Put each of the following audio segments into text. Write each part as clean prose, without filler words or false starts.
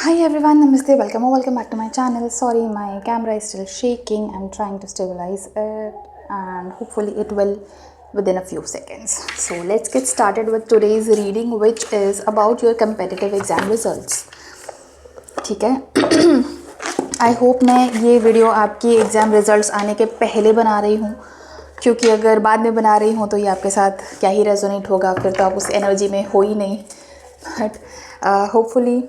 Hi everyone, Namaste, welcome or welcome back to my channel. Sorry, my camera is still shaking. I'm trying to stabilize it and hopefully it will within a few seconds. So let's get started with today's reading, which is about your competitive exam results. ठीक है. I hope मैं ये video आपकी exam results आने के पहले बना रही हूँ, क्योंकि अगर बाद में बना रही हूँ तो ये आपके साथ क्या ही रेजोनेट होगा, फिर तो आप उस एनर्जी में हो ही नहीं. बट होपफुली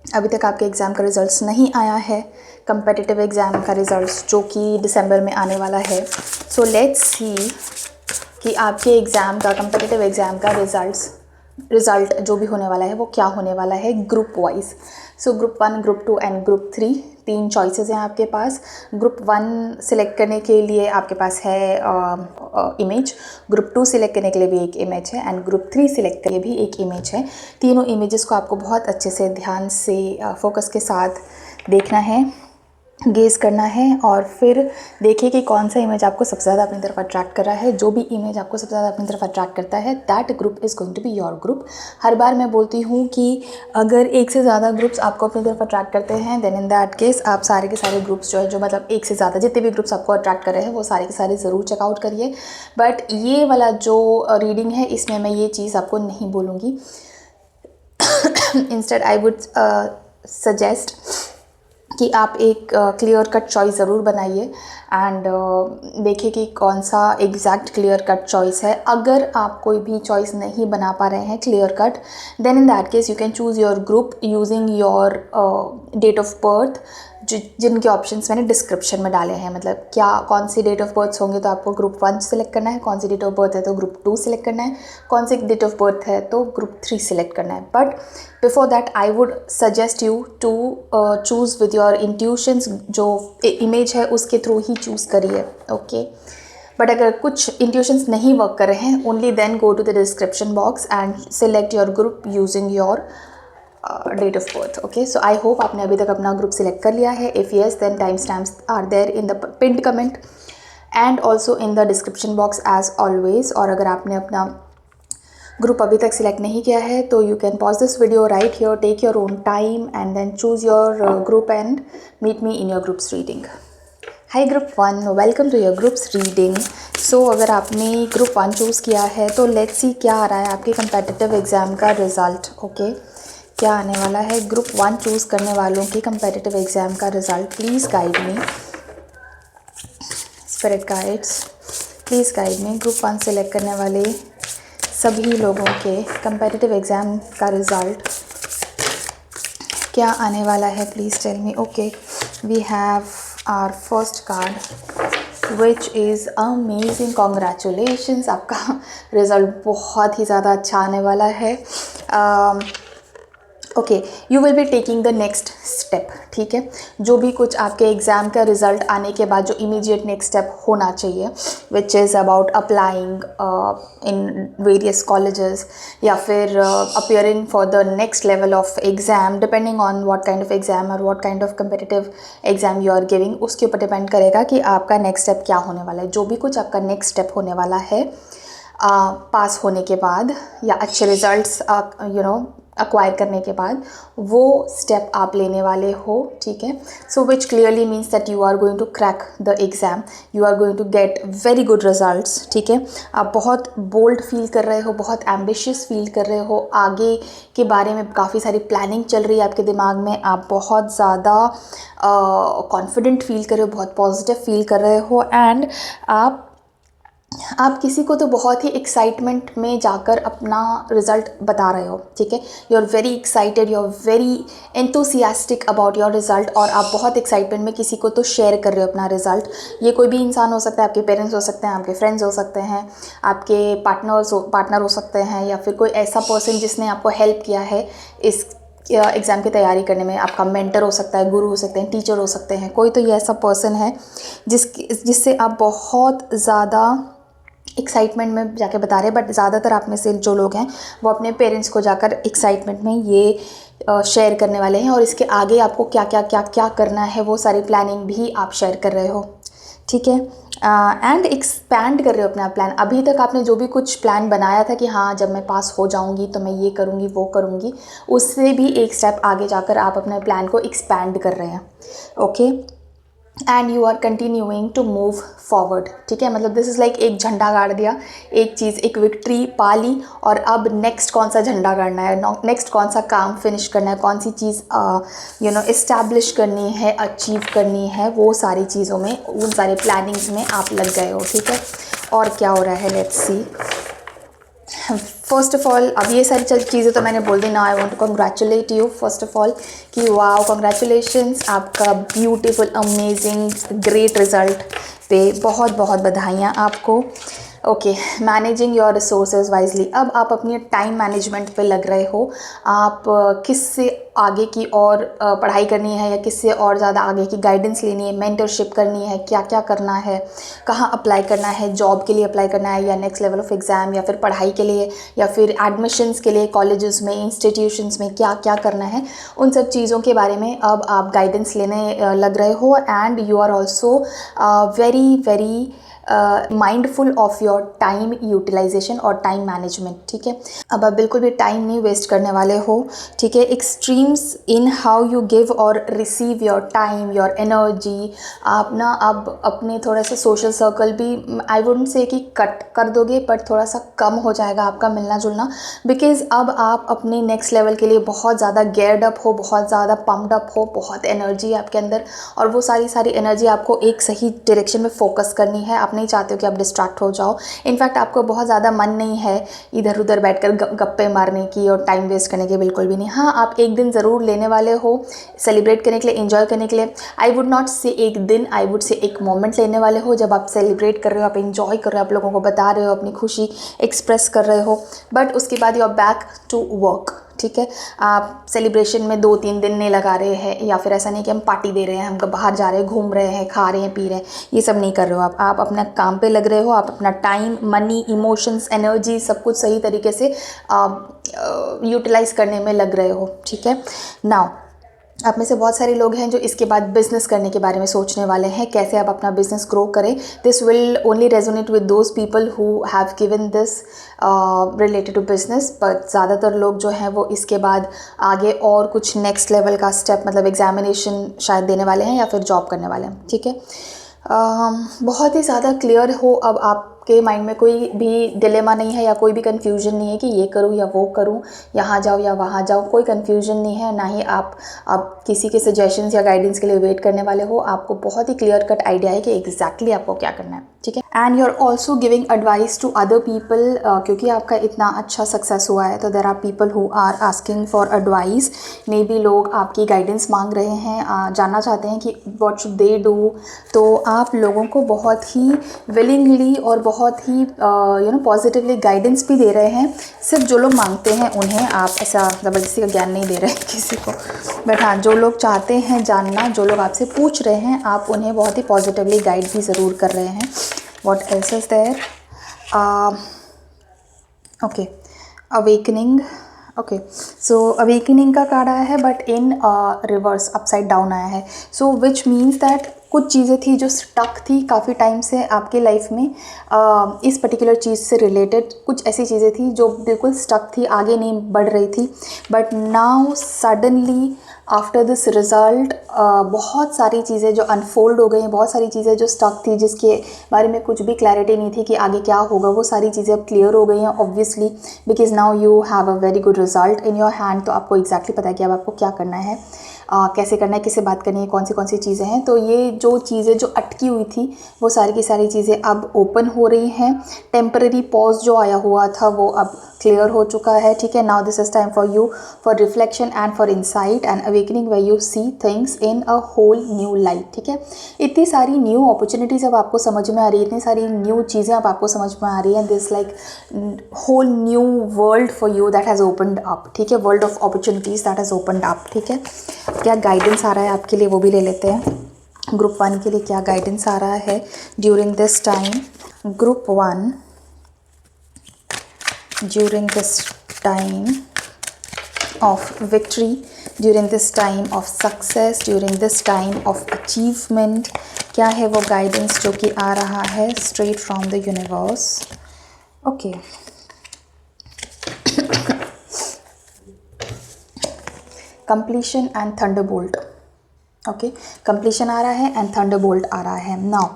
अभी तक आपके एग्ज़ाम का रिज़ल्ट्स नहीं आया है, कंपेटिटिव एग्ज़ाम का रिज़ल्ट्स जो कि दिसंबर में आने वाला है. सो लेट्स सी कि आपके एग्ज़ाम का कंपेटिटिव एग्ज़ाम का रिज़ल्ट जो भी होने वाला है वो क्या होने वाला है group wise. So group 1, group 2 and group 3 तीन चॉइसेस हैं आपके पास. ग्रुप 1 सिलेक्ट करने के लिए आपके पास है इमेज, ग्रुप 2 सिलेक्ट करने के लिए भी एक इमेज है एंड ग्रुप 3 सिलेक्ट करने के लिए भी एक इमेज है. तीनों इमेजेस को आपको बहुत अच्छे से ध्यान से फोकस के साथ देखना है, गेज़ करना है और फिर देखिए कि कौन सा इमेज आपको सबसे ज़्यादा अपनी तरफ अट्रैक्ट कर रहा है. जो भी इमेज आपको सबसे ज़्यादा अपनी तरफ अट्रैक्ट करता है that group is going to be your group. हर बार मैं बोलती हूँ कि अगर एक से ज़्यादा ग्रुप्स आपको अपनी तरफ अट्रैक्ट करते हैं देन इन दैट केस आप सारे के सारे ग्रुप्स जो है, जो मतलब एक से ज़्यादा जितने भी ग्रुप्स आपको अट्रैक्ट कर रहे हैं वो सारे के सारे ज़रूर चेकआउट करिए. बट ये वाला जो रीडिंग है इसमें मैं ये चीज़ आपको नहीं बोलूँगी. इंस्टेड आई वुड सजेस्ट कि आप एक क्लियर कट चॉइस ज़रूर बनाइए एंड देखिए कि कौन सा एग्जैक्ट क्लियर कट चॉइस है. अगर आप कोई भी चॉइस नहीं बना पा रहे हैं clear cut, then in that case you can choose your group using your date of birth, जिनके ऑप्शंस मैंने डिस्क्रिप्शन में डाले हैं. मतलब क्या कौन सी डेट ऑफ बर्थ होंगे तो आपको ग्रुप 1 सेलेक्ट करना है, कौन सी डेट ऑफ बर्थ है तो ग्रुप 2 सेलेक्ट करना है, कौन सी डेट ऑफ बर्थ है तो ग्रुप 3 सेलेक्ट करना है. But before that I would suggest you to choose with your intuitions. जो इमेज है उसके थ्रू ही चूज़ करिए. ओके. बट अगर कुछ इंट्यूशंस नहीं वर्क कर रहे हैं, only then go to the description box and select your group using your date of birth. Okay. So I hope आपने अभी तक अपना ग्रुप सिलेक्ट कर लिया है. If yes then time stamps are there in the pinned comment and also in the description box as always. और अगर आपने अपना ग्रुप अभी तक सिलेक्ट नहीं किया है तो you can pause this video right here, take your own time and then choose your group and meet me in your groups reading. Hi group 1, welcome to your groups reading. So अगर आपने group 1 choose किया है तो let's see क्या आ रहा है आपके competitive exam का रिज़ल्ट. ओके. क्या आने वाला है ग्रुप 1 चूज़ करने वालों के कंपेटिटिव एग्ज़ाम का result. Please guide me, spirit guides please guide me. Group 1 select करने वाले सभी लोगों के कंपेटिटिव एग्ज़ाम का रिज़ल्ट क्या आने वाला है, please tell me. Okay, we have our first card which is amazing. Congratulations, आपका रिज़ल्ट बहुत ही ज़्यादा अच्छा आने वाला है. Okay, you will be taking the next step. ठीक है. जो भी कुछ आपके एग्ज़ाम का रिज़ल्ट आने के बाद जो इमीडिएट नेक्स्ट स्टेप होना चाहिए, which is about applying in various colleges या फिर appearing for the next level of exam, depending on what kind of exam और what kind of competitive exam you are giving, उसके ऊपर depend करेगा कि आपका नेक्स्ट स्टेप क्या होने वाला है. जो भी कुछ आपका नेक्स्ट स्टेप होने वाला है पास होने के बाद या अच्छे रिज़ल्ट्स अक्वायर करने के बाद, वो स्टेप आप लेने वाले हो. ठीक है. So which clearly means that you are going to crack the exam, you are going to get very good results. ठीक है. आप बहुत बोल्ड फील कर रहे हो, बहुत एम्बिशियस फील कर रहे हो, आगे के बारे में काफ़ी सारी प्लानिंग चल रही है आपके दिमाग में, आप बहुत ज़्यादा कॉन्फिडेंट फील कर रहे हो, बहुत पॉजिटिव फील कर रहे हो एंड आप किसी को तो बहुत ही एक्साइटमेंट में जाकर अपना रिज़ल्ट बता रहे हो. ठीक है. You are very excited, you are very enthusiastic about your result और आप बहुत एक्साइटमेंट में किसी को तो शेयर कर रहे हो अपना रिज़ल्ट. ये कोई भी इंसान हो सकता है, आपके पेरेंट्स हो सकते हैं, आपके फ्रेंड्स हो सकते हैं, आपके पार्टनर हो सकते हैं या फिर कोई ऐसा पर्सन जिसने आपको हेल्प किया है इस एग्ज़ाम की तैयारी करने में. आपका मेंटर हो सकता है, गुरु हो सकते हैं, टीचर हो सकते हैं. कोई तो ये ऐसा पर्सन है जिससे आप बहुत ज़्यादा एक्साइटमेंट में जाके बता रहे हैं. बट ज़्यादातर आप में से जो लोग हैं वो अपने पेरेंट्स को जाकर एक्साइटमेंट में ये शेयर करने वाले हैं और इसके आगे आपको क्या क्या क्या क्या करना है वो सारी प्लानिंग भी आप शेयर कर रहे हो. ठीक है. एंड एक्सपैंड कर रहे हो अपना प्लान। अभी तक आपने जो भी कुछ प्लान बनाया था कि हाँ जब मैं पास हो जाऊंगी तो मैं ये करूँगी वो करूँगी, उससे भी एक स्टेप आगे जाकर आप अपने प्लान को एक्सपैंड कर रहे हैं। Okay, and you are continuing to move forward. ठीक है, मतलब दिस इज़ लाइक एक झंडा गाड़ दिया, एक चीज़, एक विक्ट्री पा ली, और अब नेक्स्ट कौन सा झंडा गाड़ना है, नेक्स्ट कौन सा काम फिनिश करना है, कौन सी चीज़ इस्टेब्लिश करनी है, अचीव करनी है, वो सारी चीज़ों में, उन सारे प्लानिंग्स में आप लग गए हो। ठीक है, और क्या हो रहा है, let's see. First of all, अब ये सारी चीज़ें तो मैंने बोल दी ना। I want to congratulate you first of all कि वाओ, कंग्रेचुलेशंस, आपका ब्यूटीफुल अमेजिंग ग्रेट रिजल्ट पे बहुत बहुत बधाइयाँ आपको। Okay, managing your resources wisely. अब आप अपनी टाइम मैनेजमेंट पे लग रहे हो। आप किससे आगे की और पढ़ाई करनी है, या किससे और ज़्यादा आगे की गाइडेंस लेनी है, मेंटरशिप करनी है, क्या क्या करना है, कहाँ अप्लाई करना है, जॉब के लिए अप्लाई करना है, या नेक्स्ट लेवल ऑफ एग्ज़ाम, या फिर पढ़ाई के लिए, या फिर एडमिशन्स के लिए कॉलेजेस में, इंस्टीट्यूशंस में क्या क्या करना है, उन सब चीज़ों के बारे में अब आप गाइडेंस लेने लग रहे हो। And you are also very very mindful of your time utilization और टाइम मैनेजमेंट। ठीक है, अब आप बिल्कुल भी टाइम नहीं वेस्ट करने वाले हो। ठीक है, extremes in how you give और receive your time, your energy. आप ना अब अपने थोड़ा सा सोशल सर्कल भी, आई वुडंट से कि कट कर दोगे, बट थोड़ा सा कम हो जाएगा आपका मिलना जुलना, बिकॉज अब आप अपने नेक्स्ट लेवल के लिए बहुत ज़्यादा गेयर्ड अप हो, बहुत ज़्यादा पम्प्ड अप हो, बहुत एनर्जी है आपके अंदर, और वो सारी एनर्जी आपको एक सही डायरेक्शन में फोकस करनी है। आप नहीं चाहते हो कि आप डिस्ट्रैक्ट हो जाओ। इनफैक्ट आपको बहुत ज़्यादा मन नहीं है इधर उधर बैठकर गप्पे मारने की और टाइम वेस्ट करने की, बिल्कुल भी नहीं। हाँ, आप एक दिन ज़रूर लेने वाले हो सेलिब्रेट करने के लिए, एंजॉय करने के लिए। आई वुड नॉट से एक दिन, आई वुड से एक मोमेंट लेने वाले हो जब आप सेलिब्रेट कर रहे हो, आप एंजॉय कर रहे हो, आप लोगों को बता रहे हो, अपनी खुशी एक्सप्रेस कर रहे हो, बट उसके बाद you are back to work. ठीक है, आप सेलिब्रेशन में 2-3 दिन नहीं लगा रहे हैं, या फिर ऐसा नहीं कि हम पार्टी दे रहे हैं, हम बाहर जा रहे हैं, घूम रहे हैं, खा रहे हैं, पी रहे हैं, ये सब नहीं कर रहे हो। आप अपना काम पे लग रहे हो, आप अपना टाइम, मनी, इमोशंस, एनर्जी, सब कुछ सही तरीके से यूटिलाइज करने में लग रहे हो। ठीक है, नाउ आप में से बहुत सारे लोग हैं जो इसके बाद बिज़नेस करने के बारे में सोचने वाले हैं, कैसे आप अपना बिज़नेस ग्रो करें। This will only resonate with those people who have given this related to business, but ज़्यादातर लोग जो हैं वो इसके बाद आगे और कुछ नेक्स्ट लेवल का स्टेप, मतलब एग्जामिनेशन शायद देने वाले हैं, या फिर जॉब करने वाले हैं। ठीक है, बहुत ही ज़्यादा क्लियर हो अब आपके माइंड में, कोई भी डिलेमा नहीं है, या कोई भी कन्फ्यूजन नहीं है कि ये करूँ या वो करूँ, यहाँ जाओ या वहाँ जाओ, कोई कन्फ्यूजन नहीं है। ना ही आप अब किसी के सजेशंस या गाइडेंस के लिए वेट करने वाले हो। आपको बहुत ही क्लियर कट आइडिया है कि एग्जैक्टली आपको क्या करना है। ठीक है, and you are also giving advice to other people, क्योंकि आपका इतना अच्छा सक्सेस हुआ है, तो there are people who are asking for advice. Maybe लोग आपकी गाइडेंस मांग रहे हैं, जानना चाहते हैं कि व्हाट शुड दे डू। तो आप लोगों को बहुत ही विलिंगली और बहुत ही पॉजिटिवली गाइडेंस भी दे रहे हैं। सिर्फ जो लोग मांगते हैं उन्हें आप ऐसा ज़बरदस्ती का ज्ञान नहीं दे रहे हैं किसी को, बट हाँ, जो लोग चाहते हैं जानना, जो लोग आपसे पूछ रहे हैं, आप उन्हें बहुत ही पॉजिटिवली गाइड भी ज़रूर कर रहे हैं। What else is there, okay, awakening. Okay, so awakening का कार्ड आया है, but in reverse, upside down आया है। सो विच मीन्स दैट कुछ चीज़ें थी जो स्टक थी काफ़ी टाइम से आपकी लाइफ में, इस पर्टिकुलर चीज़ से रिलेटेड कुछ ऐसी चीज़ें थी जो बिल्कुल स्टक थी, आगे नहीं बढ़ रही थी, but now suddenly after this result बहुत सारी चीज़ें जो अनफोल्ड हो गई हैं, बहुत सारी चीज़ें जो स्टक थी, जिसके बारे में कुछ भी क्लैरिटी नहीं थी कि आगे क्या होगा, वो सारी चीज़ें अब क्लियर हो गई हैं obviously, because now you have a very good result in your hand. तो आपको एग्जैक्टली पता है कि अब आपको क्या करना है, कैसे करना है, किससे बात करनी है, कौन सी चीज़ें हैं। तो ये जो चीज़ें जो अटकी हुई थी, वो सारी की सारी चीज़ें अब ओपन हो रही हैं। टेम्पररी पॉज जो आया हुआ था वो अब क्लियर हो चुका है। ठीक है, now this is time for you for reflection and for insight and awakening, where you see things in a whole new light. ठीक है, इतनी सारी न्यू अपॉर्चुनिटीज़ अब आपको समझ में आ रही है, इतनी सारी न्यू चीज़ें अब आपको समझ में आ रही हैं। This like whole new world for you that has opened up. ठीक है, world of opportunities that has opened up. ठीक है, क्या गाइडेंस आ रहा है आपके लिए वो भी ले लेते हैं। ग्रुप 1 के लिए क्या गाइडेंस आ रहा है during this time. Group 1 during this time of victory, during this time of success, during this time of achievement, क्या है वो गाइडेंस जो कि आ रहा है straight from the universe. Okay, completion and thunderbolt. Okay, completion आ रहा है एंड थंडरबोल्ट आ रहा है। नाउ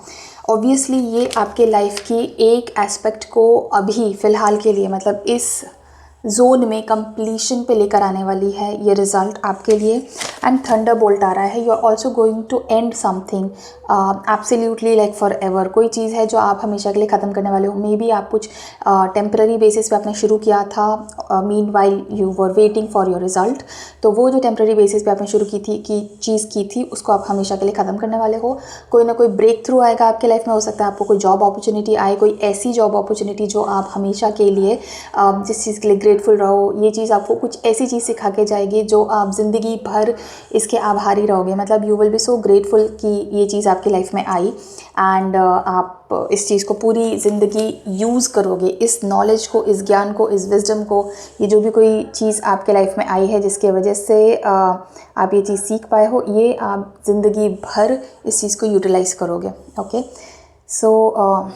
ऑब्वियसली ये आपके लाइफ की एक एस्पेक्ट को अभी फ़िलहाल के लिए, मतलब इस जोन में कंप्लीशन पे लेकर आने वाली है ये रिज़ल्ट आपके लिए। एंड थंडर बोल्ट आ रहा है, you are also going to end something absolutely like forever एवर। कोई चीज़ है जो आप हमेशा के लिए ख़त्म करने वाले हो। मे बी आप कुछ टेम्पररी बेसिस पे आपने शुरू किया था, mean while you were waiting for your result, तो वो जो टेम्पररी बेसिस पे आपने शुरू की थी चीज़ की थी उसको आप हमेशा के लिए ख़त्म करने वाले हो। कोई ना कोई ब्रेक थ्रू आएगा आपके लाइफ में, हो सकता है आपको कोई जॉब अपॉर्चुनिटी आए, कोई ऐसी जॉब अपॉर्चुनिटी जो आप हमेशा के लिए जिस चीज़ के लिए ग्रेटफुल रहो, ये चीज़ आपको कुछ ऐसी चीज़ सिखा के जाएगी जो आप ज़िंदगी भर इसके आभारी रहोगे। मतलब you will B so grateful कि ये चीज़ आपकी लाइफ में आई एंड आप इस चीज़ को पूरी ज़िंदगी यूज़ करोगे, इस नॉलेज को, इस ज्ञान को, इस विजडम को। ये जो भी कोई चीज़ आपके लाइफ में आई है जिसके वजह से आप ये चीज़ सीख पाए हो, ये आप ज़िंदगी भर इस चीज़ को यूटिलाइज़ करोगे। Okay, so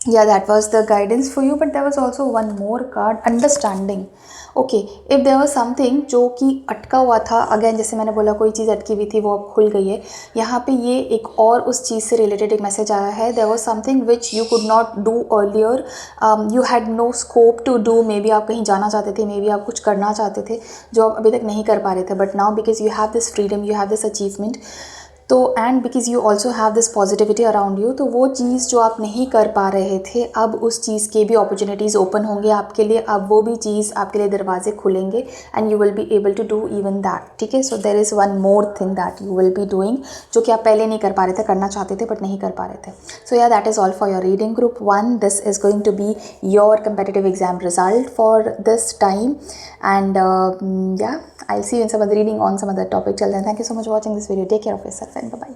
yeah, that was the guidance for you, but there was also one more card, understanding. Okay, if there was something जो कि अटका हुआ था, अगेन जैसे मैंने बोला कोई चीज़ अटकी हुई थी वो अब खुल गई है, यहाँ पे ये एक और उस चीज़ से रिलेटेड एक मैसेज आया है। there was something which you could not do earlier, you had no scope to do, may be आप कहीं जाना चाहते थे, मे बी आप कुछ करना चाहते थे जो आप अभी तक नहीं कर पा रहे थे, but now because you have this freedom, you have this achievement, तो and because you also have this positivity around you, तो वो चीज़ जो आप नहीं कर पा रहे थे अब उस चीज़ के भी अपॉर्चुनिटीज़ ओपन होंगे आपके लिए, अब वो भी चीज़ आपके लिए दरवाजे खुलेंगे and you will be able to do even that. ठीक है, so there is one more thing that you will be doing जो कि आप पहले नहीं कर पा रहे थे, करना चाहते थे बट नहीं कर पा रहे थे। So yeah that is all for your reading group 1। This is going to be your competitive exam result for this time and yeah I'll see you in some other reading on some other topic. Till then, thank you so much for watching this video. Take care of yourself and bye-bye.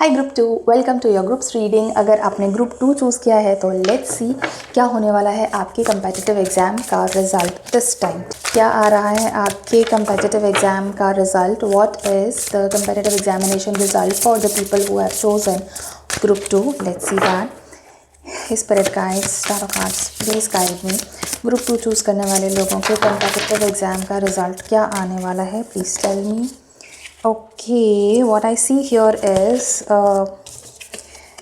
Hi Group 2, welcome to your Group's reading. अगर आपने Group 2 choose किया है तो let's see क्या होने वाला है आपके competitive exam का result this time. क्या आ रहा है आपके competitive exam का result? What is the competitive examination result for the people who have chosen Group 2? Let's see that. Spirit guides, tarot cards, please guide me. Group 2 choose करने वाले लोगों के competitive exam का रिज़ल्ट क्या आने वाला है, please tell me. Okay, what I see here is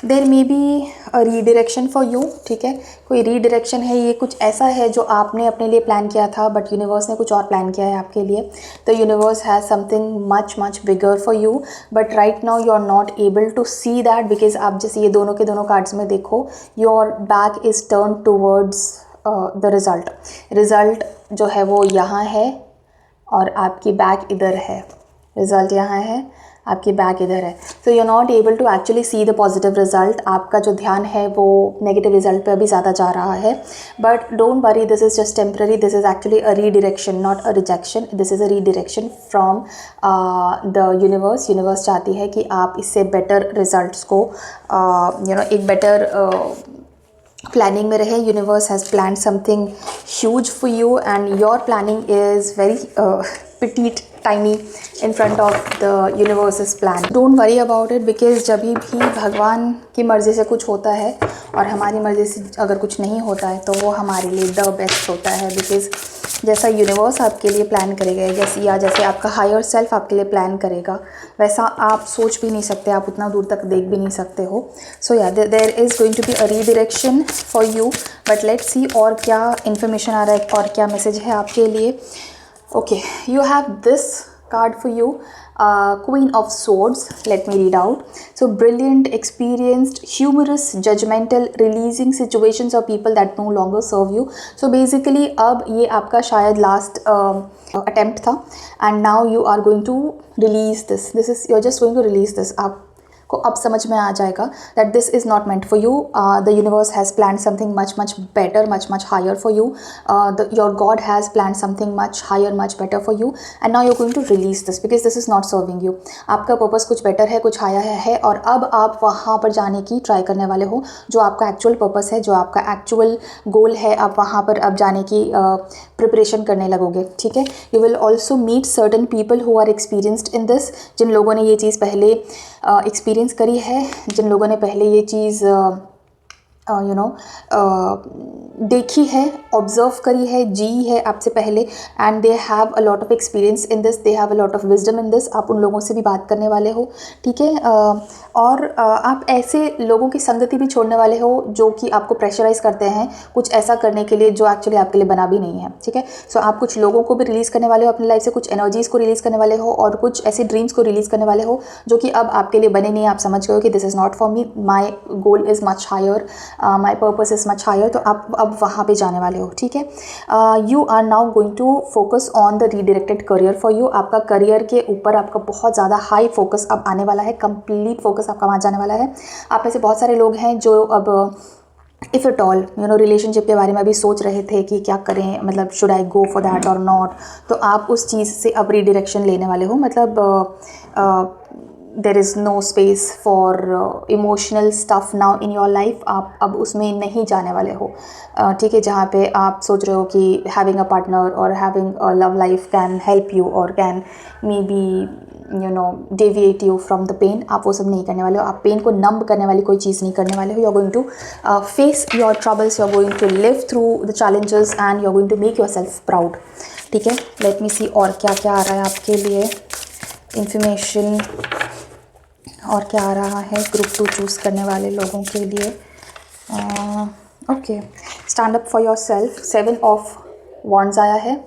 there maybe a redirection for you. ठीक है, कोई रीडायरेक्शन है, ये कुछ ऐसा है जो आपने अपने लिए प्लान किया था बट यूनिवर्स ने कुछ और प्लान किया है आपके लिए। The universe has something much much bigger for you but right now you are not able to see that because आप जैसे ये दोनों के दोनों कार्ड्स में देखो, your back is turn towards the result जो है वो यहाँ है और आपकी बैक इधर है। रिज़ल्ट यहाँ है, आपकी बैक इधर है। So you are not able to actually see the positive result. आपका जो ध्यान है वो नेगेटिव रिज़ल्ट पे अभी ज़्यादा जा रहा है, but don't worry, this is just temporary. This is actually a redirection, not a rejection. This is a redirection from the universe. Universe चाहती है कि आप इससे बेटर रिज़ल्ट्स को एक बेटर planning में रहे। universe has planned something huge for you and your planning is very petite, tiny in front of the universe's plan. Don't worry about it because जब भी भगवान की मर्ज़ी से कुछ होता है और हमारी मर्ज़ी से अगर कुछ नहीं होता है तो वो हमारे लिए द बेस्ट होता है। बिकॉज जैसा यूनिवर्स आपके लिए प्लान करेगा जैसे आपका हायर सेल्फ आपके लिए प्लान करेगा वैसा आप सोच भी नहीं सकते, आप उतना दूर तक देख भी नहीं सकते हो। So yeah there is going to be a redirection for you but let's see और क्या इन्फॉर्मेशन आ रहा है और क्या मैसेज है आपके लिए। Okay, you have this card for you, Queen of Swords. Let me read out. So brilliant, experienced, humorous, judgmental, releasing situations or people that no longer serve you. So basically अब ये आपका शायद last attempt था and now you are going to release this. You're just going to release this. आप को अब समझ में आ जाएगा that this is not meant for you. The universe has plan something much much better, much much higher for you. Your God has plan something much higher, much better for you, and now you are going to release this because this is not serving you. आपका purpose कुछ better है, कुछ higher है, और अब आप वहाँ पर जाने की ट्राई करने वाले हो. जो आपका एक्चुअल पर्पस है, जो आपका एक्चुअल गोल है, आप वहाँ पर अब जाने की प्रिपरेशन करने लगोगे. ठीक है. You will also meet certain people who are experienced in this, जिन लोगों ने ये चीज़ पहले एक्सपीरियंस करी है, जिन लोगों ने पहले ये चीज़ देखी है, ऑब्जर्व करी है, जी है आपसे पहले, and they have a lot of experience in this, they have a lot of wisdom in this. आप उन लोगों से भी बात करने वाले हो. ठीक है. और आप ऐसे लोगों की संगति भी छोड़ने वाले हो जो कि आपको प्रेशराइज करते हैं कुछ ऐसा करने के लिए जो एक्चुअली आपके लिए बना भी नहीं है. ठीक है. सो आप कुछ लोगों को भी रिलीज़ करने वाले हो अपनी लाइफ से, कुछ एनर्जीज़ को रिलीज़ करने वाले हो, और कुछ ऐसे ड्रीम्स को रिलीज़ करने वाले हो जो कि अब आपके लिए बने नहीं. आप समझ गए हो कि this is not for me, my goal is much higher, my purpose is much higher. तो आप अब वहाँ पे जाने वाले हो. ठीक है. You are now going to focus on the redirected career for you. आपका करियर के ऊपर आपका बहुत ज़्यादा हाई फोकस अब आने वाला है, कंप्लीट फोकस आपका वहाँ जाने वाला है. आप में से बहुत सारे लोग हैं जो अब इफ़ एट ऑल रिलेशनशिप के बारे में अभी सोच रहे थे कि क्या करें, मतलब should I go for that और नॉट. तो आप उस चीज़ से अब रीडायरेक्शन लेने वाले हो. मतलब there is no space for emotional stuff now in your life. आप अब उसमें नहीं जाने वाले हो. ठीक है. जहाँ पे आप सोच रहे हो कि हैविंग अ पार्टनर और having a love life can help you और can maybe deviate you from the pain, आप वो सब नहीं करने वाले हो. आप पेन को नंब करने वाली कोई चीज़ नहीं करने वाले हो. You are going to face your troubles, you are going to live through the challenges, and you are going to make yourself proud. ठीक है. लेट मी सी और क्या क्या आ रहा है आपके लिए इंफॉर्मेशन, और क्या आ रहा है ग्रुप 2 चूज़ करने वाले लोगों के लिए. Okay. Stand up for yourself, 7 of wands आया है.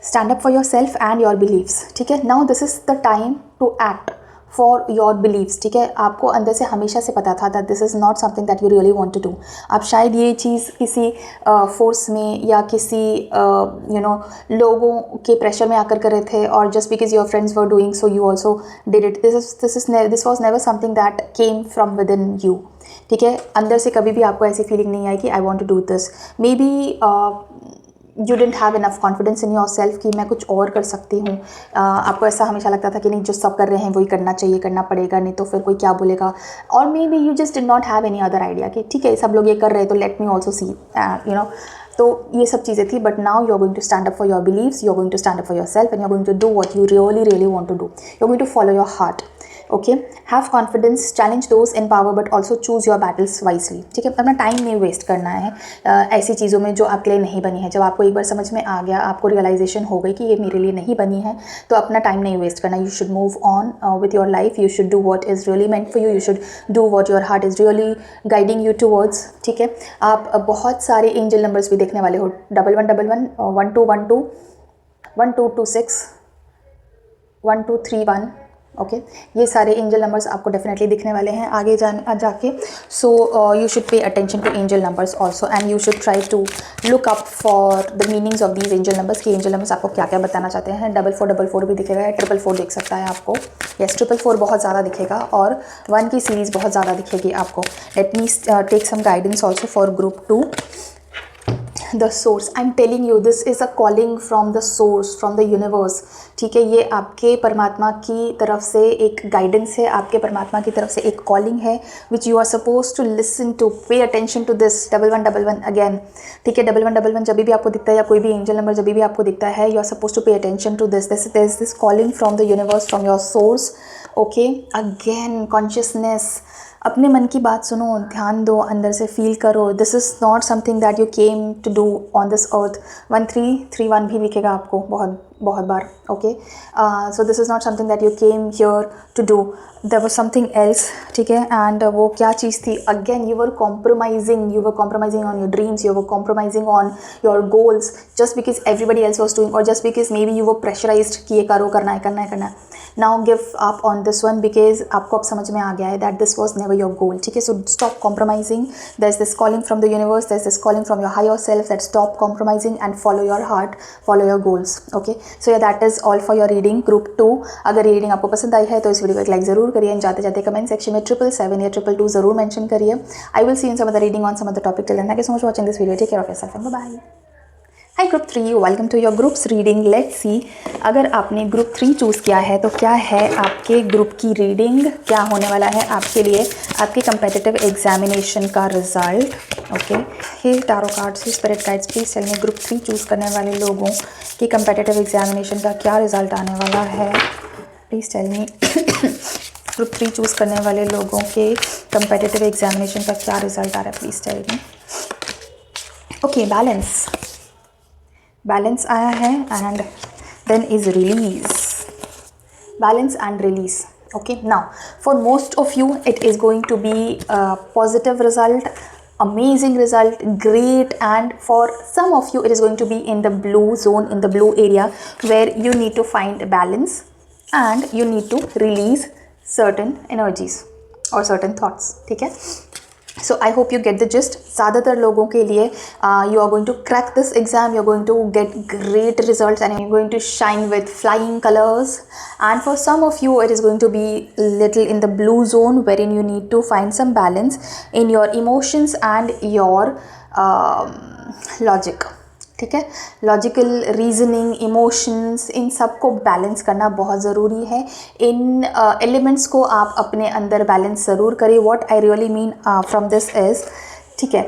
Stand up for yourself and your believes. ठीक है. Now this is the time to act for your believes. ठीक है. आपको अंदर से हमेशा से पता था that this is not something that you really want to do. आप शायद ये चीज़ किसी फोर्स में या किसी लोगों के प्रेशर में आकर कर रहे थे, और just because your friends were doing so you also did it. This was never something that came from with in you. ठीक है. अंदर से कभी भी आपको ऐसी फीलिंग नहीं आई कि I want to do this. Maybe you didn't have enough confidence in yourself कि मैं कुछ और कर सकती हूँ. आपको ऐसा हमेशा लगता था कि नहीं, जो सब कर रहे हैं वही करना चाहिए, करना पड़ेगा, नहीं तो फिर कोई क्या बोलेगा. और may be you just did not have any other idea कि ठीक है सब लोग ये कर रहे हैं तो लेट मी ऑल्सो सी. तो ये सब चीज़ें थी. But now you are going to stand up for your believes, you are going to stand up for yourself, and you are going to do what you really really want to do. You are going to follow your heart. Okay. Have confidence, challenge those in power, but also choose your battles wisely. ठीक है. अपना time नहीं waste करना है ऐसी चीज़ों में जो आपके लिए नहीं बनी है. जब आपको एक बार समझ में आ गया, आपको रियलाइजेशन हो गई कि ये मेरे लिए नहीं बनी है, तो अपना टाइम नहीं वेस्ट करना. You should move on with your life. You should do what is really meant for you. You should do what your heart is really guiding you towards. ठीक है. आप बहुत सारे एंजल नंबर्स भी देखने वाले हो. 1111, 1212, 1226, 1231. ओके. ये सारे एंजल नंबर्स आपको डेफिनेटली दिखने वाले हैं आगे जाके. So you should pay attention to angel numbers also, and you should try to look up for the meanings of these angel numbers कि एंजल नंबर्स आपको क्या क्या बताना चाहते हैं. 4444 भी दिखेगा, 444 दिख सकता है आपको. यस, 444 बहुत ज़्यादा दिखेगा, और 1 की सीरीज़ बहुत ज़्यादा दिखेगी आपको. Let me take some guidance also for group 2. The source, I am telling you this is a calling from the source, from the universe. ठीक है. ये आपके परमात्मा की तरफ से एक गाइडेंस है, आपके परमात्मा की तरफ से एक कॉलिंग है which you are suppose to listen to. Pay attention to this. 1111 again. ठीक है. 1111 जब भी आपको दिखता है, या कोई भी एंजल नंबर जब भी आपको दिखता है, you are suppose to pay attention to this. This calling from the universe, from your source. Okay. Again consciousness. अपने मन की बात सुनो, ध्यान दो, अंदर से फील करो. This is not something that you came to do on this earth. 1331 भी दिखेगा आपको बहुत बार. Okay. So this is not something that you came here to do. There was something else. ठीक है. एंड वो क्या चीज़ थी? Again you were compromising on your dreams, you were compromising on your goals, just because everybody else was doing, और just because maybe you were pressurised कि ये करो, करना है. Now give up on this one, because आपको अब समझ में आ गया है that this was never your goal. ठीक है. So stop compromising. There is this calling from the universe, there is this calling from your higher self that stop compromising and follow your heart, follow your goals. Okay. So yeah that is all for your reading group 2। अगर ये reading आपको पसंद आई है तो इस video को एक like ज़रूर करिए एंड जाते जाते कमेंट सेक्शन में 777 या 222 ज़रूर मेंशन करिए। I will see in some other reading on some other topic. Till then thank you so much watching this video. Take care of yourself and bye bye. Hi group 3, welcome to your groups reading. Let's see, अगर आपने group 3 choose किया है तो क्या है आपके group की reading, क्या होने वाला है आपके लिए आपके कंपेटिटिव एग्जामिनेशन का result. Okay, hey tarot cards, hey spirit guides, please tell me group 3 choose करने वाले लोगों की कंपेटिटिव एग्जामिनेशन का क्या रिजल्ट आने वाला है। Please tell me group 3 choose करने वाले लोगों के कंपेटिटिव एग्जामिनेशन का क्या रिजल्ट आ रहा है। Please tell me. Okay, balance आया है and then is release, balance and release. Okay, now for most of you it is going to be positive result, amazing result, great, and for some of you it is going to be in the blue zone, in the blue area where you need to find balance and you need to release certain energies or certain thoughts। ठीक है, so I hope you get the gist. ज़्यादातर लोगों के लिए you are going to crack this exam, you are going to get great results and you going to shine with flying colours. And for some of you it is going to be little in the blue zone wherein you need to find some balance in your emotions and your logic। ठीक है, logical reasoning, emotions, इन सब को balance करना बहुत ज़रूरी है। इन elements को आप अपने अंदर बैलेंस ज़रूर करिए। What I really mean from this is, ठीक है,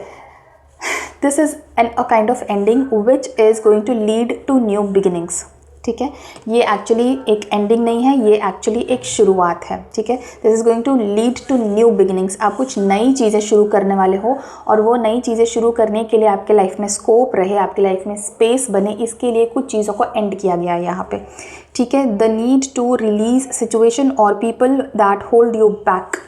this is a kind of ending which is going to lead to new beginnings. ठीक है, ये एक्चुअली एक एंडिंग नहीं है, ये एक्चुअली एक शुरुआत है। ठीक है, this is going to lead to new beginnings. आप कुछ नई चीज़ें शुरू करने वाले हो और वो नई चीज़ें शुरू करने के लिए आपके लाइफ में स्कोप रहे, आपकी लाइफ में स्पेस बने, इसके लिए कुछ चीज़ों को एंड किया गया है यहाँ पे। ठीक है, the need to release situation और people that hold you back.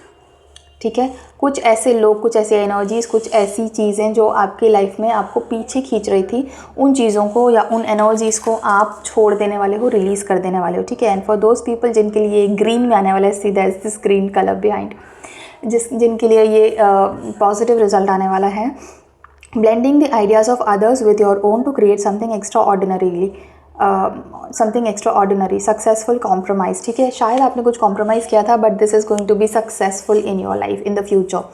ठीक है, कुछ ऐसे लोग, कुछ ऐसी एनर्जीज़, कुछ ऐसी चीज़ें जो आपकी लाइफ में आपको पीछे खींच रही थी, उन चीज़ों को या उन एनर्जीज़ को आप छोड़ देने वाले हो, रिलीज़ कर देने वाले हो। ठीक है, एंड फॉर दोज पीपल जिनके लिए ग्रीन में आने वाला है, see that this green colour behind, जिनके लिए ये पॉजिटिव रिजल्ट आने वाला है। Blending the ideas of others with your own to create something extraordinarily, something extraordinary, successful compromise. ठीक है, शायद आपने कुछ कॉम्प्रोमाइज़ किया था but this is going to be successful in your life in the future.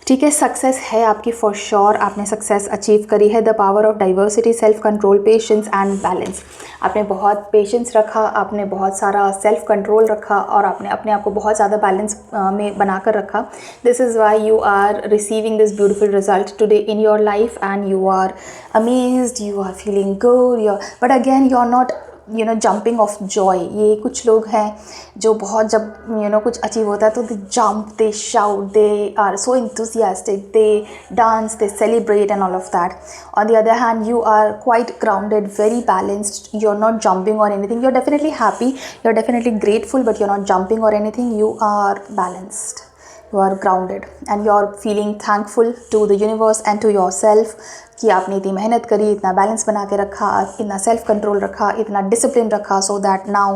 ठीक है, success है आपकी फॉर श्योर, आपने सक्सेस अचीव करी है। The power of diversity, self control, patience and balance. आपने बहुत पेशेंस रखा, आपने बहुत सारा सेल्फ कंट्रोल रखा और आपने अपने आप को बहुत ज़्यादा बैलेंस में बनाकर रखा। This is why you are receiving this beautiful result today in your life and you are amazed, you are feeling good, but again you are not jumping of joy. ये कुछ लोग हैं जो बहुत, जब कुछ अचीव होता है तो they jump, they shout, they are so enthusiastic, they dance, they celebrate and all of that. On the other hand you are quite grounded, very balanced, you are not jumping और anything, you are definitely happy, you are definitely grateful, but you are not jumping और anything, you are balanced, you are grounded and you are feeling thankful to the universe and to yourself कि आपने इतनी मेहनत करी, इतना balance बना के रखा, इतना सेल्फ कंट्रोल रखा, इतना डिसिप्लिन रखा, so that now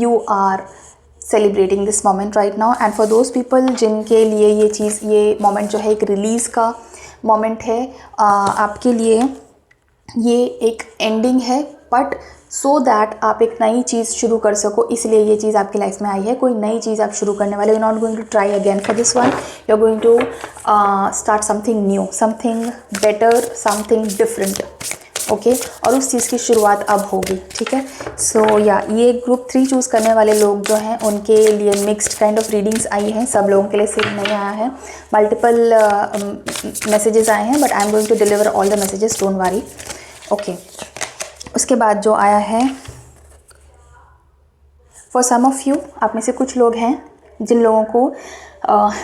you are celebrating this moment right now। and for those people जिनके लिए ये मोमेंट जो है एक रिलीज़ का मोमेंट है, आपके लिए ये एक एंडिंग है, बट सो दैट आप एक नई चीज़ शुरू कर सको, इसलिए ये चीज़ आपकी लाइफ में आई है। कोई नई चीज़ आप शुरू करने वाले, you not going to try again for this one, you are going to start something new, something better, something different. Okay, और उस चीज़ की शुरुआत अब होगी। ठीक है, सो या ये ग्रुप 3 चूज़ करने वाले लोग जो हैं उनके लिए मिक्स्ड काइंड ऑफ रीडिंग्स आई हैं। सब लोगों के लिए सेम नहीं आया है, मल्टीपल मैसेजेस आए हैं, but I am going to deliver all the messages, don't worry. Okay, उसके बाद जो आया है, फॉर सम ऑफ यू, आप में से कुछ लोग हैं जिन लोगों को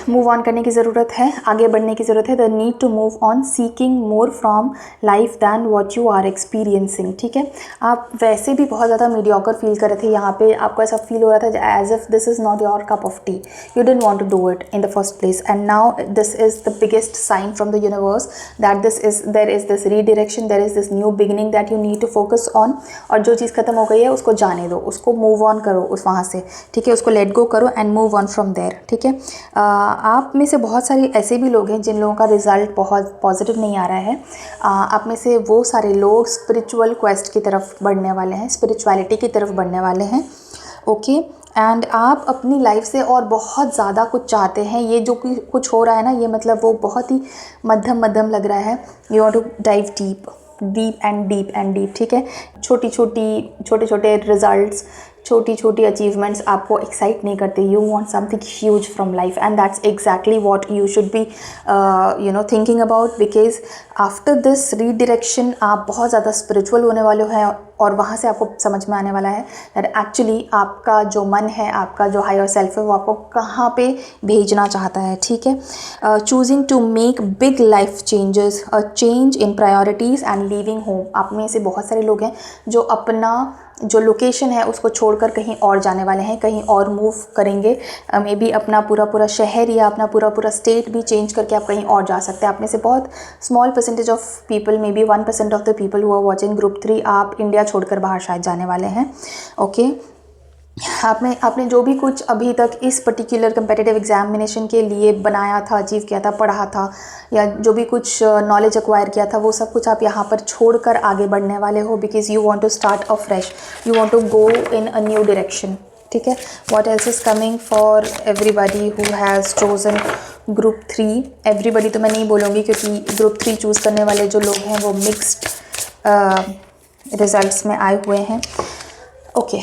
मूव ऑन करने की ज़रूरत है, आगे बढ़ने की ज़रूरत है। The need to move on, seeking more from life than what you are experiencing. ठीक है, आप वैसे भी बहुत ज़्यादा मीडियोकर फील कर रहे थे, यहाँ पे आपको ऐसा फील हो रहा था as if this is not your cup of tea, you didn't want to do it in the first place, and now this is the biggest sign from the universe that there is this redirection, there is this new beginning that you need to focus on. और जो चीज़ खत्म हो गई है उसको जाने दो, उसको मूव ऑन करो उस वहाँ से। ठीक है, उसको लेट गो करो and move on from there. ठीक है, आप में से बहुत सारे ऐसे भी लोग हैं जिन लोगों का रिज़ल्ट बहुत पॉजिटिव नहीं आ रहा है। आप में से वो सारे लोग स्पिरिचुअल क्वेस्ट की तरफ बढ़ने वाले हैं, स्पिरिचुअलिटी की तरफ बढ़ने वाले हैं। ओके, एंड आप अपनी लाइफ से और बहुत ज़्यादा कुछ चाहते हैं। ये जो कुछ हो रहा है ना, ये मतलब वो बहुत ही मध्यम मध्यम लग रहा है। You want to dive deep deep and deep and deep, ठीक है। छोटे छोटे रिजल्ट्स, छोटी छोटी अचीवमेंट्स आपको एक्साइट नहीं करते। You want something huge from life and that's exactly what you should be thinking about, because after this redirection आप बहुत ज़्यादा स्पिरिचुअल होने वाले हैं और वहाँ से आपको समझ में आने वाला है दैट एक्चुअली आपका जो मन है, आपका जो हायर सेल्फ है, वो आपको कहाँ पे भेजना चाहता है, ठीक है। Choosing to make big life changes, a change in priorities and leaving home. आप में से बहुत सारे लोग हैं जो अपना जो लोकेशन है उसको छोड़कर कहीं और जाने वाले हैं, कहीं और मूव करेंगे। मे बी अपना पूरा शहर या अपना पूरा स्टेट भी चेंज करके आप कहीं और जा सकते हैं। आप में से बहुत small percentage of people, maybe 1% of the people who are watching group 3, आप इंडिया छोड़कर बाहर शायद जाने वाले हैं। ओके, आपने जो भी कुछ अभी तक इस पर्टिकुलर कंपेटिटिव एग्जामिनेशन के लिए बनाया था, अचीव किया था, पढ़ा था, या जो भी कुछ नॉलेज एक्वायर किया था, वो सब कुछ आप यहाँ पर छोड़कर आगे बढ़ने वाले हो, because you want to start a fresh, you want to go in a new direction, ठीक है। What else is coming for everybody who has chosen group 3? Everybody तो मैं नहीं बोलूँगी, क्योंकि ग्रुप 3 चूज़ करने वाले जो लोग हैं वो मिक्स्ड रिजल्ट्स में आए हुए हैं। ओके,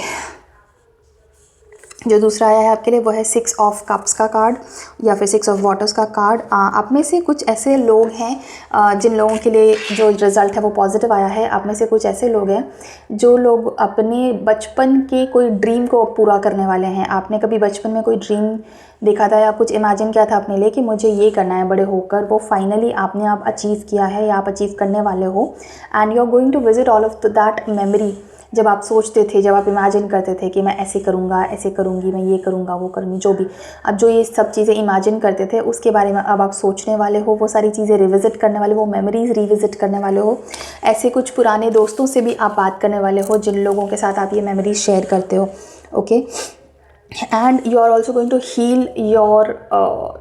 जो दूसरा आया है आपके लिए वो है 6 ऑफ कप्स का कार्ड या फिर 6 ऑफ वाटर्स का कार्ड। आप में से कुछ ऐसे लोग हैं जिन लोगों के लिए जो रिज़ल्ट है वो पॉजिटिव आया है। आप में से कुछ ऐसे लोग हैं जो लोग अपने बचपन के कोई ड्रीम को पूरा करने वाले हैं। आपने कभी बचपन में कोई ड्रीम देखा था या कुछ इमेजिन किया था अपने लिए कि मुझे ये करना है बड़े होकर, वो फाइनली आपने आप अचीव किया है या आप अचीव करने वाले हो, and you are going to visit all of that memory. जब आप सोचते थे, जब आप इमेजिन करते थे कि मैं ऐसे करूँगा, ऐसे करूँगी, मैं ये करूँगा, वो करूँगी, जो भी अब जो ये सब चीज़ें इमेजिन करते थे उसके बारे में अब आप सोचने वाले हो, वो सारी चीज़ें रिविज़िट करने वाले हो, मेमोरीज़ रिविज़िट करने वाले हो। ऐसे कुछ पुराने दोस्तों से भी आप बात करने वाले हो जिन लोगों के साथ आप ये मेमोरीज शेयर करते हो। Okay, and you are also going to heal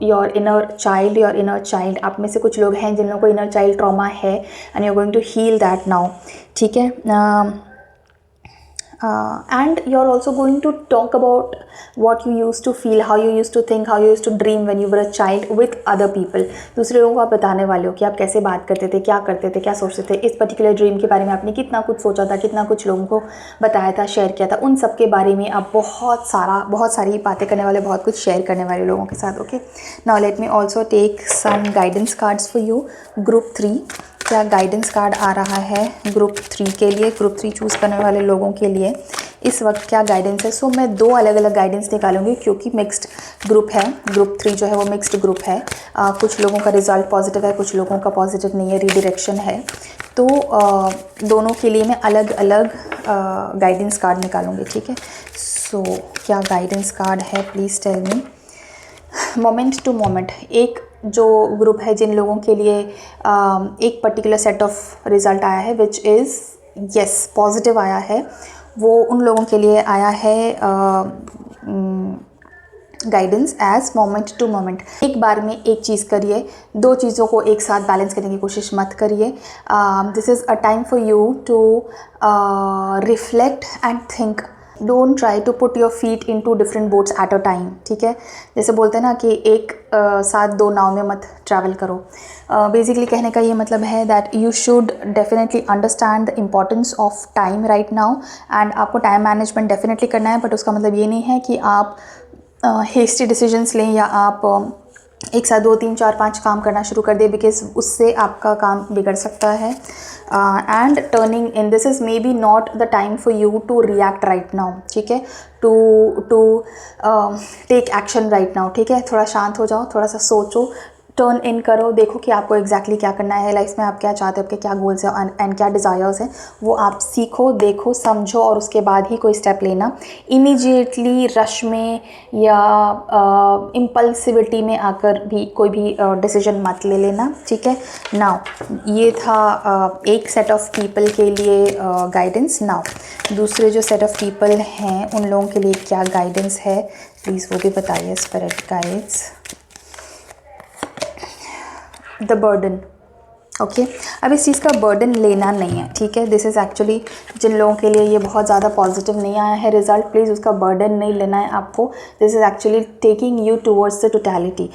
your inner child. आप में से कुछ लोग हैं जिन लोगों को इनर चाइल्ड ट्रॉमा है and you are going to heal that now, ठीक है। And you're also going to talk about what you used to feel, how you used to think, how you used to dream when you were a child with other people. दूसरे लोगों को आप बताने वाले हो कि आप कैसे बात करते थे, क्या करते थे, क्या सोचते थे, इस पर्टिकुलर ड्रीम के बारे में आपने कितना कुछ सोचा था, कितना कुछ लोगों को बताया था, शेयर किया था। उन सब के बारे में आप बहुत सारी बातें करने वाले, बहुत कुछ शेयर करने वाले लोगों के साथ। Okay, now let me also take some guidance cards for you. Group 3, क्या गाइडेंस कार्ड आ रहा है ग्रुप 3 के लिए, ग्रुप 3 चूज़ करने वाले लोगों के लिए इस वक्त क्या गाइडेंस है? सो मैं 2 अलग अलग गाइडेंस निकालूंगी क्योंकि मिक्स्ड ग्रुप है। ग्रुप 3 जो है वो मिक्स्ड ग्रुप है। कुछ लोगों का रिजल्ट पॉजिटिव है, कुछ लोगों का पॉजिटिव नहीं है, रीडायरेक्शन है। तो दोनों के लिए मैं अलग अलग गाइडेंस कार्ड निकालूंगी, ठीक है। सो क्या गाइडेंस कार्ड है, please tell me. Moment to moment, एक जो ग्रुप है जिन लोगों के लिए एक पर्टिकुलर सेट ऑफ रिज़ल्ट आया है विच इज़ यस पॉजिटिव आया है, वो उन लोगों के लिए आया है guidance as moment to moment. एक बार में एक चीज़ करिए, 2 चीज़ों को एक साथ बैलेंस करने की कोशिश मत करिए। This is a time for you to reflect and think. Don't try to put your feet in two different boats at a time, ठीक है। जैसे बोलते हैं ना कि एक साथ 2 नाव में मत ट्रैवल करो। बेसिकली कहने का ये मतलब है that you should definitely understand the importance of time right now, and आपको टाइम मैनेजमेंट डेफिनेटली करना है, बट उसका मतलब ये नहीं है कि आप हेस्टी डिसीजंस लें या आप एक साथ 2, 3, 4, 5 काम करना शुरू कर दे, बिकॉज उससे आपका काम बिगड़ सकता है। And turning in this is may be not the time for you to react right now, ठीक है, to take action right now, ठीक है। थोड़ा शांत हो जाओ, थोड़ा सा सोचो, टर्न इन करो, देखो कि आपको एग्जैक्टली क्या करना है लाइफ में, आप क्या चाहते हो, आपके क्या गोल्स हैं एंड क्या डिज़ायर्स हैं, वो आप सीखो, देखो, समझो और उसके बाद ही कोई स्टेप लेना। इमीडिएटली रश में या इम्पल्सिविटी में आकर भी कोई भी डिसीजन मत ले लेना, ठीक है। नाउ ये था एक सेट ऑफ पीपल के लिए गाइडेंस। नाउ दूसरे जो सेट ऑफ पीपल हैं उन लोगों के लिए क्या गाइडेंस है, प्लीज़ वो भी बताइए spirit guides. The burden. Okay अब इस चीज़ का बर्डन लेना नहीं है, ठीक है। दिस इज़ एक्चुअली जिन लोगों के लिए ये बहुत ज़्यादा पॉजिटिव नहीं आया है रिजल्ट, प्लीज़ उसका बर्डन नहीं लेना है आपको। This is actually taking you towards the totality.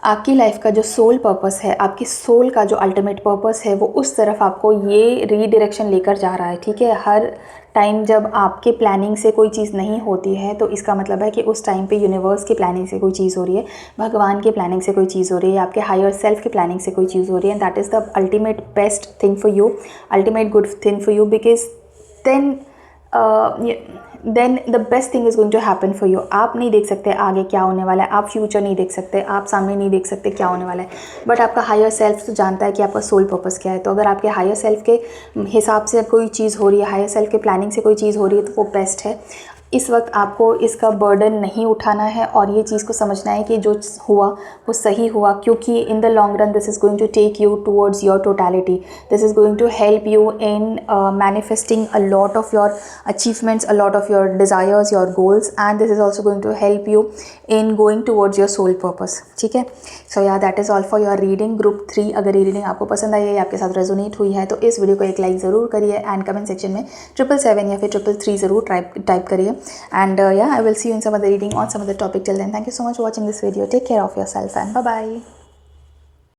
आपकी लाइफ का जो सोल पर्पस है, आपकी सोल का जो अल्टीमेट पर्पस है, वो उस तरफ आपको ये रीडायरेक्शन लेकर जा रहा है, ठीक है। हर टाइम जब आपके प्लानिंग से कोई चीज़ नहीं होती है तो इसका मतलब है कि उस टाइम पे यूनिवर्स की प्लानिंग से कोई चीज़ हो रही है, भगवान की प्लानिंग से कोई चीज़ हो रही है, आपके हायर सेल्फ की प्लानिंग से कोई चीज़ हो रही है। And that is the ultimate best thing for you, ultimate good thing for you, because then the best thing is going to happen for you. आप नहीं देख सकते आगे क्या होने वाला है, आप फ्यूचर नहीं देख सकते, आप सामने नहीं देख सकते क्या होने वाला है, बट आपका हायर सेल्फ तो जानता है कि आपका सोल पर्पस क्या है। तो अगर आपके हायर सेल्फ के हिसाब से कोई चीज़ हो रही है, हायर सेल्फ के प्लानिंग से कोई चीज़ हो रही है, तो वो बेस्ट है। इस वक्त आपको इसका बर्डन नहीं उठाना है और ये चीज़ को समझना है कि जो हुआ वो सही हुआ, क्योंकि in the long run this is going to take you towards your totality. This is going to help you in manifesting a lot of your achievements, a lot of your desires, your goals, and this is also going to help you in going towards your soul purpose, ठीक है। So yeah that is all for your reading group 3। अगर ये reading आपको पसंद आई है या आपके साथ रेजोनेट हुई है तो इस वीडियो को एक लाइक ज़रूर करिए एंड कमेंट सेक्शन में 777 या फिर 333 ज़रूर टाइप करिए। And yeah, I will see you in some other reading on some other topic. Till then, thank you so much for watching this video. Take care of yourself and bye bye.